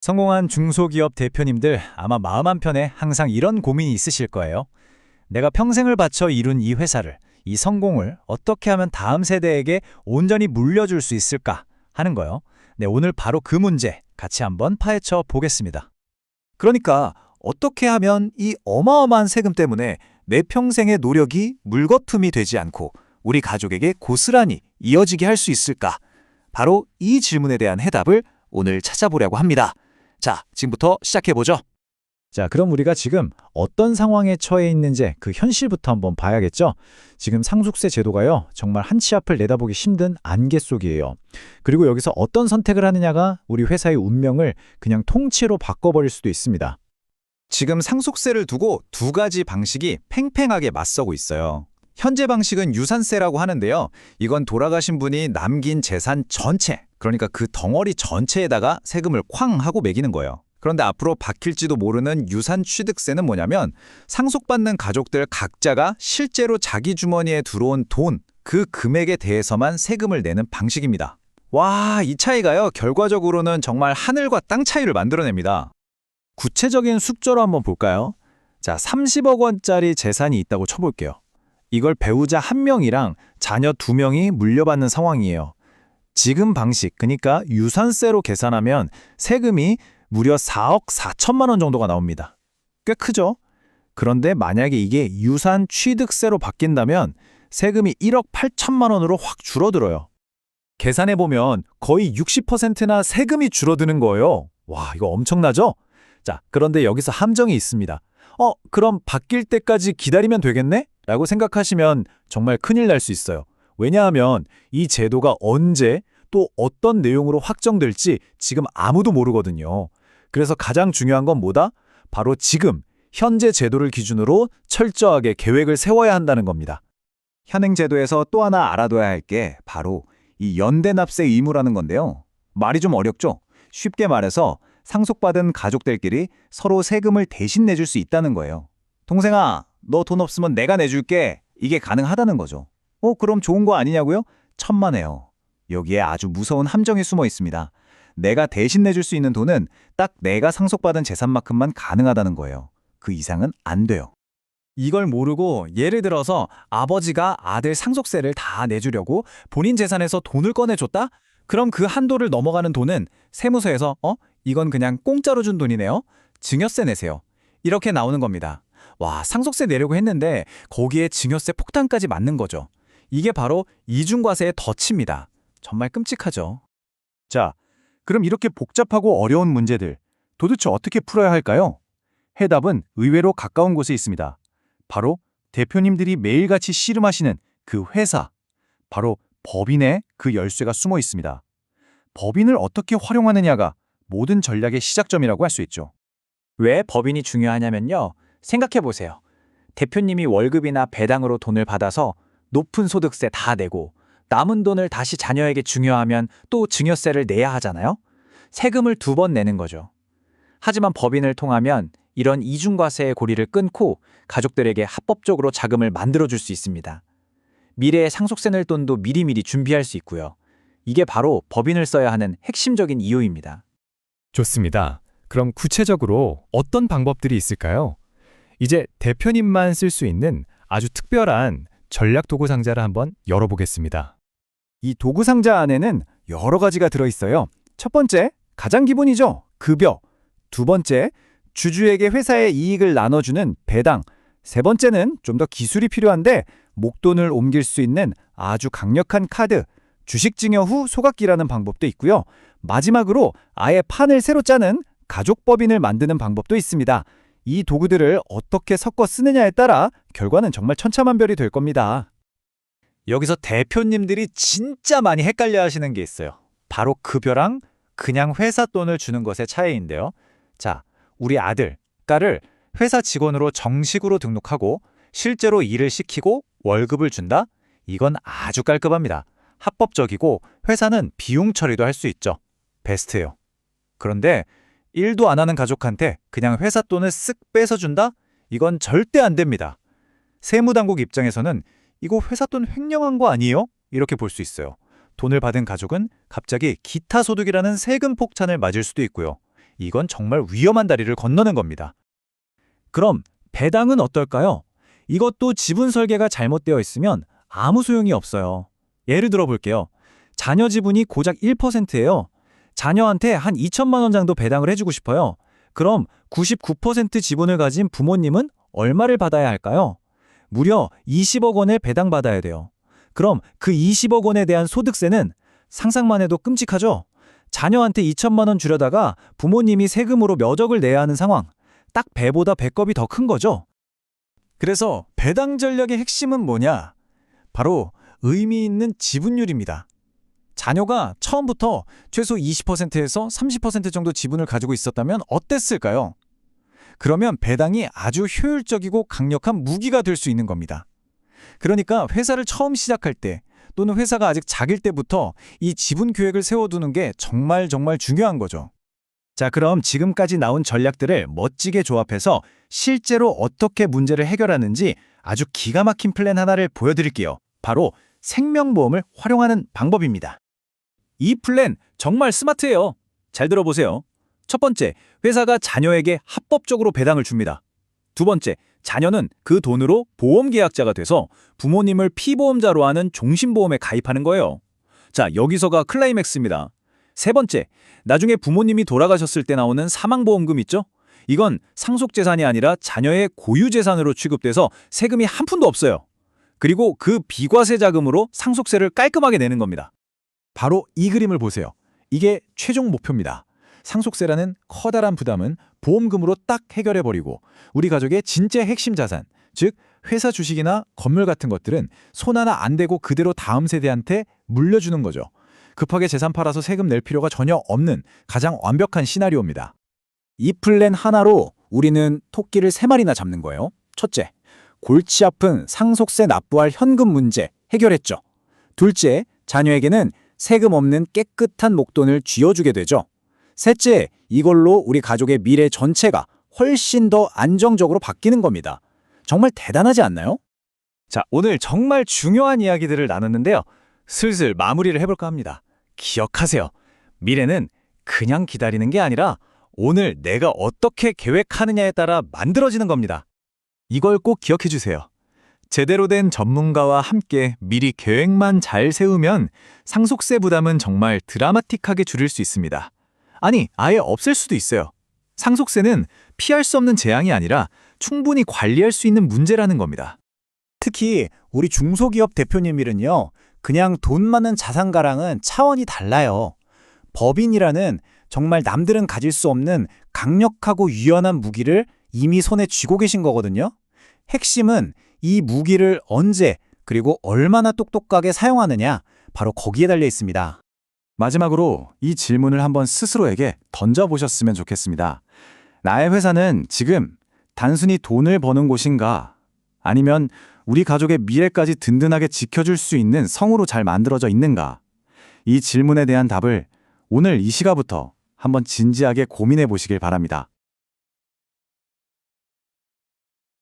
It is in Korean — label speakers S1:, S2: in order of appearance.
S1: 성공한 중소기업 대표님들 아마 마음 한편에 항상 이런 고민이 있으실 거예요. 내가 평생을 바쳐 이룬 이 회사를, 이 성공을 어떻게 하면 다음 세대에게 온전히 물려줄 수 있을까 하는 거요. 네, 오늘 바로 그 문제 같이 한번 파헤쳐 보겠습니다.
S2: 그러니까 어떻게 하면 이 어마어마한 세금 때문에 내 평생의 노력이 물거품이 되지 않고 우리 가족에게 고스란히 이어지게 할 수 있을까? 바로 이 질문에 대한 해답을 오늘 찾아보려고 합니다. 자, 지금부터 시작해보죠.
S1: 자, 그럼 우리가 지금 어떤 상황에 처해 있는지 그 현실부터 한번 봐야겠죠? 지금 상속세 제도가요, 정말 한 치 앞을 내다보기 힘든 안개 속이에요. 그리고 여기서 어떤 선택을 하느냐가 우리 회사의 운명을 그냥 통째로 바꿔버릴 수도 있습니다.
S2: 지금 상속세를 두고 두 가지 방식이 팽팽하게 맞서고 있어요. 현재 방식은 유산세라고 하는데요. 이건 돌아가신 분이 남긴 재산 전체, 그러니까 그 덩어리 전체에다가 세금을 쾅 하고 매기는 거예요. 그런데 앞으로 바뀔지도 모르는 유산취득세는 뭐냐면 상속받는 가족들 각자가 실제로 자기 주머니에 들어온 돈, 그 금액에 대해서만 세금을 내는 방식입니다. 와, 이 차이가요, 결과적으로는 정말 하늘과 땅 차이를 만들어냅니다.
S1: 구체적인 숙제로 한번 볼까요? 자, 30억 원짜리 재산이 있다고 쳐볼게요. 이걸 배우자 한 명이랑 자녀 두 명이 물려받는 상황이에요. 지금 방식, 그러니까 유산세로 계산하면 세금이 무려 4억 4천만 원 정도가 나옵니다. 꽤 크죠? 그런데 만약에 이게 유산 취득세로 바뀐다면 세금이 1억 8천만 원으로 확 줄어들어요. 계산해보면 거의 60%나 세금이 줄어드는 거예요. 와, 이거 엄청나죠? 자, 그런데 여기서 함정이 있습니다. 그럼 바뀔 때까지 기다리면 되겠네? 라고 생각하시면 정말 큰일 날 수 있어요. 왜냐하면 이 제도가 언제 또 어떤 내용으로 확정될지 지금 아무도 모르거든요. 그래서 가장 중요한 건 뭐다? 바로 지금 현재 제도를 기준으로 철저하게 계획을 세워야 한다는 겁니다.
S2: 현행 제도에서 또 하나 알아둬야 할 게 바로 이 연대납세 의무라는 건데요. 말이 좀 어렵죠? 쉽게 말해서 상속받은 가족들끼리 서로 세금을 대신 내줄 수 있다는 거예요. 동생아, 너 돈 없으면 내가 내줄게. 이게 가능하다는 거죠. 그럼 좋은 거 아니냐고요? 천만에요. 여기에 아주 무서운 함정이 숨어 있습니다. 내가 대신 내줄 수 있는 돈은 딱 내가 상속받은 재산만큼만 가능하다는 거예요. 그 이상은 안 돼요.
S1: 이걸 모르고 예를 들어서 아버지가 아들 상속세를 다 내주려고 본인 재산에서 돈을 꺼내줬다? 그럼 그 한도를 넘어가는 돈은 세무서에서 이건 그냥 공짜로 준 돈이네요. 증여세 내세요. 이렇게 나오는 겁니다. 와, 상속세 내려고 했는데 거기에 증여세 폭탄까지 맞는 거죠. 이게 바로 이중과세의 덫입니다. 정말 끔찍하죠.
S2: 자, 그럼 이렇게 복잡하고 어려운 문제들 도대체 어떻게 풀어야 할까요? 해답은 의외로 가까운 곳에 있습니다. 바로 대표님들이 매일같이 씨름하시는 그 회사, 바로 법인에 그 열쇠가 숨어 있습니다. 법인을 어떻게 활용하느냐가 모든 전략의 시작점이라고 할 수 있죠.
S1: 왜 법인이 중요하냐면요. 생각해보세요. 대표님이 월급이나 배당으로 돈을 받아서 높은 소득세 다 내고 남은 돈을 다시 자녀에게 증여하면 또 증여세를 내야 하잖아요. 세금을 두 번 내는 거죠. 하지만 법인을 통하면 이런 이중과세의 고리를 끊고 가족들에게 합법적으로 자금을 만들어줄 수 있습니다. 미래에 상속세 낼 돈도 미리미리 준비할 수 있고요. 이게 바로 법인을 써야 하는 핵심적인 이유입니다.
S3: 좋습니다. 그럼 구체적으로 어떤 방법들이 있을까요? 이제 대표님만 쓸 수 있는 아주 특별한 전략 도구 상자를 한번 열어보겠습니다.
S2: 이 도구 상자 안에는 여러 가지가 들어있어요. 첫 번째, 가장 기본이죠. 급여. 두 번째, 주주에게 회사의 이익을 나눠주는 배당. 세 번째는 좀 더 기술이 필요한데 목돈을 옮길 수 있는 아주 강력한 카드, 주식 증여 후 소각기라는 방법도 있고요. 마지막으로 아예 판을 새로 짜는 가족법인을 만드는 방법도 있습니다. 이 도구들을 어떻게 섞어 쓰느냐에 따라 결과는 정말 천차만별이 될 겁니다.
S1: 여기서 대표님들이 진짜 많이 헷갈려 하시는 게 있어요. 바로 급여랑 그냥 회사 돈을 주는 것의 차이인데요. 자, 우리 아들, 딸을 회사 직원으로 정식으로 등록하고 실제로 일을 시키고 월급을 준다? 이건 아주 깔끔합니다. 합법적이고 회사는 비용 처리도 할 수 있죠. 베스트예요. 그런데 일도 안 하는 가족한테 그냥 회사 돈을 쓱 뺏어준다? 이건 절대 안 됩니다. 세무당국 입장에서는 이거 회사 돈 횡령한 거 아니에요? 이렇게 볼 수 있어요. 돈을 받은 가족은 갑자기 기타 소득이라는 세금 폭탄을 맞을 수도 있고요.
S2: 이건 정말 위험한 다리를 건너는 겁니다.
S1: 그럼 배당은 어떨까요? 이것도 지분 설계가 잘못되어 있으면 아무 소용이 없어요. 예를 들어 볼게요. 자녀 지분이 고작 1%예요. 자녀한테 한 2천만 원 정도 배당을 해주고 싶어요. 그럼 99% 지분을 가진 부모님은 얼마를 받아야 할까요? 무려 20억 원을 배당받아야 돼요. 그럼 그 20억 원에 대한 소득세는 상상만 해도 끔찍하죠? 자녀한테 2천만 원 주려다가 부모님이 세금으로 몇 억을 내야 하는 상황. 딱 배보다 배꼽이 더 큰 거죠. 그래서 배당 전략의 핵심은 뭐냐? 바로 의미 있는 지분율입니다. 자녀가 처음부터 최소 20%에서 30% 정도 지분을 가지고 있었다면 어땠을까요? 그러면 배당이 아주 효율적이고 강력한 무기가 될 수 있는 겁니다. 그러니까 회사를 처음 시작할 때 또는 회사가 아직 작을 때부터 이 지분 계획을 세워두는 게 정말 중요한 거죠. 자, 그럼 지금까지 나온 전략들을 멋지게 조합해서 실제로 어떻게 문제를 해결하는지 아주 기가 막힌 플랜 하나를 보여드릴게요. 바로 생명보험을 활용하는 방법입니다. 이 플랜 정말 스마트해요. 잘 들어보세요. 첫 번째, 회사가 자녀에게 합법적으로 배당을 줍니다. 두 번째, 자녀는 그 돈으로 보험 계약자가 돼서 부모님을 피보험자로 하는 종신보험에 가입하는 거예요. 자, 여기서가 클라이맥스입니다. 세 번째, 나중에 부모님이 돌아가셨을 때 나오는 사망보험금 있죠? 이건 상속재산이 아니라 자녀의 고유재산으로 취급돼서 세금이 한 푼도 없어요. 그리고 그 비과세 자금으로 상속세를 깔끔하게 내는 겁니다. 바로 이 그림을 보세요. 이게 최종 목표입니다. 상속세라는 커다란 부담은 보험금으로 딱 해결해버리고 우리 가족의 진짜 핵심 자산, 즉 회사 주식이나 건물 같은 것들은 손 하나 안 대고 그대로 다음 세대한테 물려주는 거죠. 급하게 재산 팔아서 세금 낼 필요가 전혀 없는 가장 완벽한 시나리오입니다. 이 플랜 하나로 우리는 토끼를 3마리나 잡는 거예요. 첫째, 골치 아픈 상속세 납부할 현금 문제 해결했죠. 둘째, 자녀에게는 세금 없는 깨끗한 목돈을 쥐어주게 되죠. 셋째, 이걸로 우리 가족의 미래 전체가 훨씬 더 안정적으로 바뀌는 겁니다. 정말 대단하지 않나요? 자, 오늘 정말 중요한 이야기들을 나눴는데요. 슬슬 마무리를 해볼까 합니다. 기억하세요. 미래는 그냥 기다리는 게 아니라 오늘 내가 어떻게 계획하느냐에 따라 만들어지는 겁니다. 이걸 꼭 기억해 주세요. 제대로 된 전문가와 함께 미리 계획만 잘 세우면 상속세 부담은 정말 드라마틱하게 줄일 수 있습니다. 아니, 아예 없앨 수도 있어요. 상속세는 피할 수 없는 재앙이 아니라 충분히 관리할 수 있는 문제라는 겁니다. 특히 우리 중소기업 대표님 일은요, 그냥 돈 많은 자산가랑은 차원이 달라요. 법인이라는 정말 남들은 가질 수 없는 강력하고 유연한 무기를 이미 손에 쥐고 계신 거거든요. 핵심은 이 무기를 언제 그리고 얼마나 똑똑하게 사용하느냐, 바로 거기에 달려 있습니다. 마지막으로 이 질문을 한번 스스로에게 던져보셨으면 좋겠습니다. 나의 회사는 지금 단순히 돈을 버는 곳인가? 아니면 우리 가족의 미래까지 든든하게 지켜줄 수 있는 성으로 잘 만들어져 있는가? 이 질문에 대한 답을 오늘 이 시간부터 한번 진지하게 고민해 보시길 바랍니다.